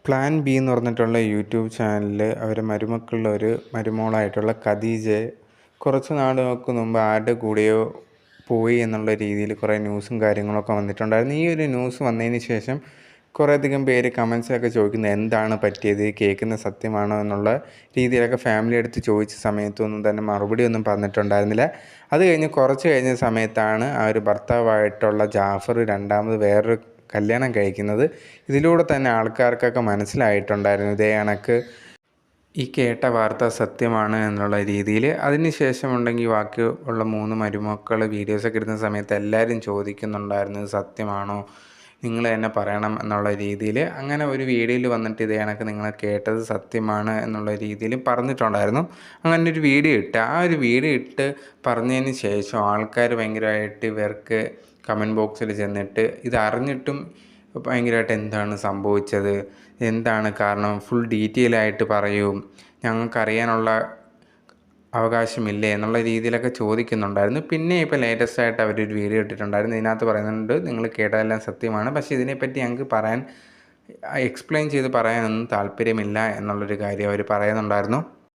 Plan B എന്ന് പറഞ്ഞിട്ടുള്ള YouTube ചാനലിൽ അവരെ മരുമക്കളുടെ ഒരു മരുമോളായിട്ടുള്ള ഖദീജയെ കുറച്ച് നാളുകൾക്ക് മുമ്പ് ആരുടെ കൂടെയോ പോയി എന്നുള്ള രീതിയിൽ കുറേ ന്യൂസും കാര്യങ്ങളൊക്കെ വന്നിട്ടുണ്ടായിരുന്നു. ഈ ഒരു ന്യൂസ് വന്നതിന് ശേഷം കുറേയധികം പേര് കമൻസൊക്കെ ചോദിക്കുന്നത് എന്താണ് പറ്റിയത്, കേൾക്കുന്നത് സത്യമാണോ എന്നുള്ള രീതിയിലൊക്കെ ഫാമിലി അടുത്ത് ചോദിച്ച സമയത്തൊന്നും തന്നെ മറുപടി ഒന്നും പറഞ്ഞിട്ടുണ്ടായിരുന്നില്ല. അത് കഴിഞ്ഞ് കുറച്ച് കഴിഞ്ഞ സമയത്താണ് ആ ഒരു ഭർത്താവായിട്ടുള്ള ജാഫർ രണ്ടാമത് വേറൊരു കല്യാണം കഴിക്കുന്നത്. ഇതിലൂടെ തന്നെ ആൾക്കാർക്കൊക്കെ മനസ്സിലായിട്ടുണ്ടായിരുന്നു ഇതേ കണക്ക് ഈ കേട്ട വാർത്ത സത്യമാണ് എന്നുള്ള രീതിയിൽ. അതിന് ശേഷമുണ്ടെങ്കിൽ ബാക്കി ഉള്ള 3 മരുമക്കൾ വീഡിയോസൊക്കെ ഇടുന്ന സമയത്ത് എല്ലാവരും ചോദിക്കുന്നുണ്ടായിരുന്നു ഇത് സത്യമാണോ, നിങ്ങൾ തന്നെ പറയണം എന്നുള്ള രീതിയിൽ. അങ്ങനെ ഒരു വീഡിയോയിൽ വന്നിട്ട് ഇതേ കണക്ക് നിങ്ങൾ കേട്ടത് സത്യമാണ് എന്നുള്ള രീതിയിൽ പറഞ്ഞിട്ടുണ്ടായിരുന്നു. അങ്ങനെ ഒരു വീഡിയോ ഇട്ട് ആ ഒരു വീഡിയോ ഇട്ട് പറഞ്ഞതിന് ശേഷം ആൾക്കാർ ഭയങ്കരമായിട്ട് ഇവർക്ക് കമൻറ്റ് ബോക്സിൽ ചെന്നിട്ട് ഇതറിഞ്ഞിട്ടും ഭയങ്കരമായിട്ട് എന്താണ് സംഭവിച്ചത്, എന്താണ് കാരണം, ഫുൾ ഡീറ്റെയിൽ ആയിട്ട് പറയൂ, ഞങ്ങൾക്കറിയാനുള്ള അവകാശമില്ലേ എന്നുള്ള രീതിയിലൊക്കെ ചോദിക്കുന്നുണ്ടായിരുന്നു. പിന്നെ ഇപ്പോൾ ലേറ്റസ്റ്റ് ആയിട്ട് അവരൊരു വീഡിയോ ഇട്ടിട്ടുണ്ടായിരുന്നു. ഇതിനകത്ത് പറയുന്നുണ്ട് നിങ്ങൾ കേട്ടതെല്ലാം സത്യമാണ്, പക്ഷേ ഇതിനെപ്പറ്റി ഞങ്ങൾക്ക് എക്സ്പ്ലെയിൻ ചെയ്ത് പറയാനൊന്നും താല്പര്യമില്ല എന്നുള്ളൊരു കാര്യം അവർ പറയുന്നുണ്ടായിരുന്നു.